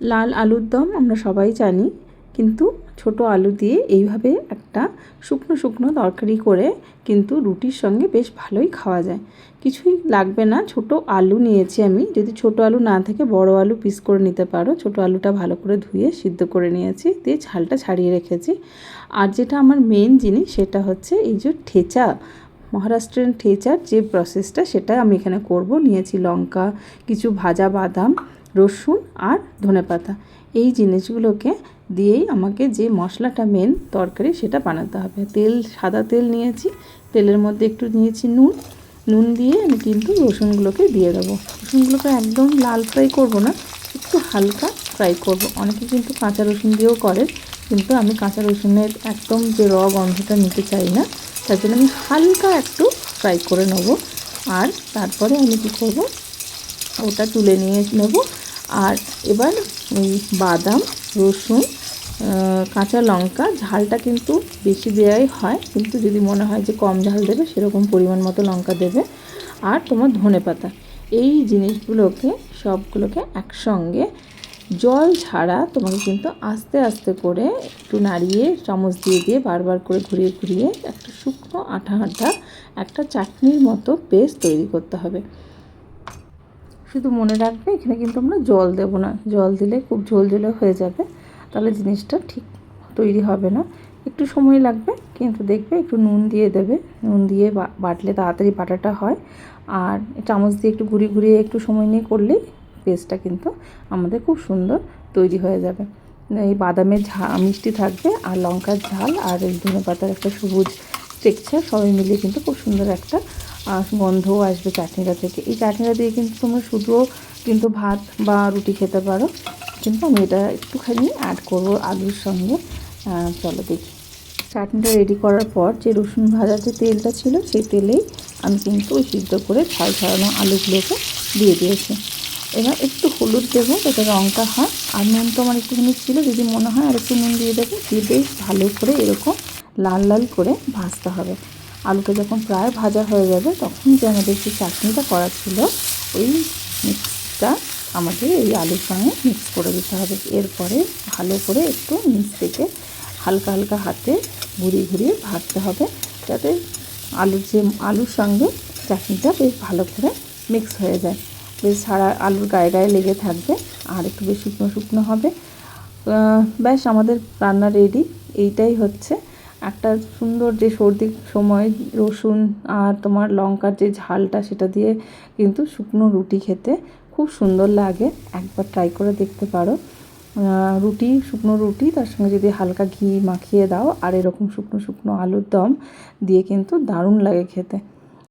লাল আলুর দম আমরা সবাই জানি, কিন্তু ছোট আলু দিয়ে এইভাবে একটা শুকনো শুকনো তরকারি করে কিন্তু রুটির সঙ্গে বেশ ভালোই খাওয়া যায়। কিছুই লাগবে না, ছোট আলু নিয়েছি আমি। যদি ছোট আলু না থাকে বড় আলু পিস করে নিতে পারো। ছোট আলুটা ভালো করে ধুয়ে সিদ্ধ করে নিয়েছি, দিয়ে ঝালটা ছাড়িয়ে রেখেছি। আর যেটা আমার মেন জিনিস সেটা হচ্ছে এই যে ঠেচা, মহারাষ্ট্রিয়ান ঠেচার যে প্রসেসটা সেটা আমি এখানে করব। নিয়েছি লঙ্কা, কিছু ভাজা বাদাম, রসুন আর ধনেপাতা। এই জিনিসগুলোকে দিয়েই আমাকে যে মশলাটা মেন তরকারি সেটা বানাতে হবে। তেল, সাদা তেল নিয়েছি, তেলের মধ্যে একটু নিয়েছি নুন দিয়ে আমি কিন্তু রসুনগুলোকে দিয়ে দেবো। রসুনগুলোকে একদম লাল ফ্রাই করব না, একটু হালকা ফ্রাই করব। অনেকে কিন্তু কাঁচা রসুন দিয়েও করে, কিন্তু আমি কাঁচা রসুনের একদম যে গন্ধটা নিতে চাই না, তার জন্য আমি হালকা একটু ফ্রাই করে নেব। আর তারপরে আমি কী করব, ওটা তুলে নিয়ে নেব। আর এবার ওই বাদাম, রসুন, কাঁচা লঙ্কা, ঝালটা কিন্তু বেশি দেওয়াই হয়, কিন্তু যদি মনে হয় যে কম ঝাল দেবে সেরকম পরিমাণ মতো লঙ্কা দেবে। আর তোমার ধনেপাতা, এই জিনিসগুলোকে সবগুলোকে একসঙ্গে জল ছাড়া তোমাকে কিন্তু আস্তে আস্তে করে একটু নাড়িয়ে চামচ দিয়ে দিয়ে বারবার করে ঘুরিয়ে ঘুরিয়ে একটা শুকনো আঠা আঠা একটা চাটনির মতো পেস্ট তৈরি করতে হবে। শুধু মনে রাখবে এখানে কিন্তু আমরা জল দেব না, জল দিলে খুব ঝোলঝোলে হয়ে যাবে, তাহলে জিনিসটা ঠিক তৈরি হবে না। একটু সময় লাগবে, কিন্তু দেখবে একটু নুন দিয়ে দেবে। নুন দিয়ে বাটলে তাড়াতাড়ি বাটাটা হয়। আর চামচ দিয়ে একটু ঘুরিয়ে ঘুরিয়ে একটু সময় নিয়ে করলেই পেস্টটা কিন্তু আমাদের খুব সুন্দর তৈরি হয়ে যাবে। এই বাদামের মিষ্টি থাকবে, আর লঙ্কার ঝাল, আর এই ধনেপাতার একটা সবুজ টেক্সচার সবাই মিলিয়ে কিন্তু খুব সুন্দর একটা গন্ধও আসবে চাটনিটা থেকে। এই চাটনিটা দিয়ে কিন্তু তোমরা শুধুও কিন্তু ভাত বা রুটি খেতে পারো, কিন্তু আমি এটা একটুখানি অ্যাড করবো আলুর সঙ্গে। চলো দেখি। চাটনিটা রেডি করার পর যে রসুন ভাজার যে তেলটা ছিল সেই তেলেই আমি কিন্তু ওই সিদ্ধ করে ছাল ছাড়ানো আলুগুলোকে দিয়ে দিয়েছি। এবার একটু হলুদ দেবো যাতে রঙটা হয়, আর নুন তো আমার একটুখানি ছিল, যদি মনে হয় আর একটু নুন দিয়ে দেবো। দিয়ে বেশ ভালো করে এরকম লাল লাল করে ভাজতে হবে। আলুটা যখন প্রায় ভাজা হয়ে যাবে তখন যে আমাদের যে চাটনিটা করা ছিল ওই মিক্সটা আমাদের এই আলুর সঙ্গে মিক্স করে দিতে হবে। এরপরে ভালো করে একটু নিচ থেকে হালকা হালকা হাতে ঘুরিয়ে ঘুরিয়ে ভাজতে হবে, যাতে আলুর সঙ্গে চাটনিটা বেশ ভালো করে মিক্স হয়ে যায়। বেশ সারা আলুর গায়ে গায়ে লেগে থাকবে, আর একটু বেশ শুকনো শুকনো হবে। ব্যাস আমাদের রান্না রেডি। এইটাই হচ্ছে একটা সুন্দর, যে সর্দির সময় রসুন আর তোমার লঙ্কার যে ঝালটা সেটা দিয়ে কিন্তু শুকনো রুটি খেতে খুব সুন্দর লাগে। একবার ট্রাই করে দেখতে পারো। শুকনো রুটি, তার সঙ্গে যদি হালকা ঘি মাখিয়ে দাও আর এরকম শুকনো শুকনো আলুর দম দিয়ে কিন্তু দারুণ লাগে খেতে।